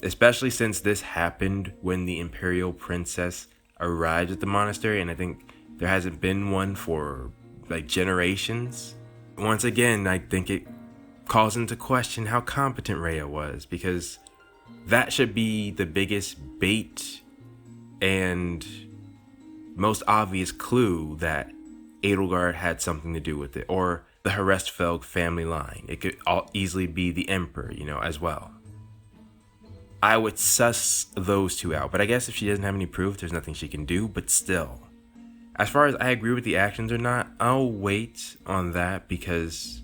especially since this happened when the Imperial Princess arrived at the monastery, and I think there hasn't been one for like generations. Once again, I think it calls into question how competent Rhea was, because that should be the biggest bait and most obvious clue that Edelgard had something to do with it, or the Hresvelg family line. It could easily be the Emperor, as well. I would suss those two out, but I guess if she doesn't have any proof, there's nothing she can do. But still, as far as I agree with the actions or not, I'll wait on that, because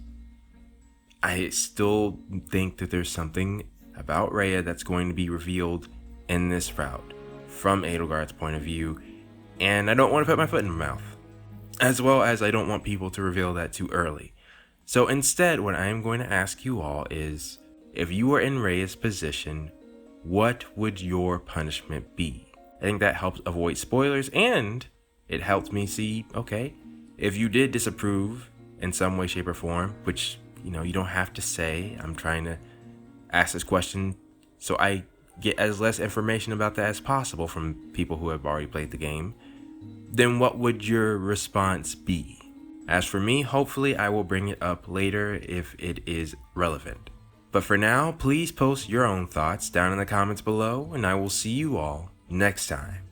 I still think that there's something about Rhea that's going to be revealed in this route from Edelgard's point of view, and I don't want to put my foot in my mouth, as well as I don't want people to reveal that too early. So instead, what I am going to ask you all is, if you were in Rhea's position, what would your punishment be? I think that helps avoid spoilers, and it helped me see, okay, if you did disapprove in some way, shape, or form, which, you don't have to say. I'm trying to ask this question so I get as less information about that as possible from people who have already played the game. Then what would your response be? As for me, hopefully I will bring it up later if it is relevant. But for now, please post your own thoughts down in the comments below, and I will see you all next time.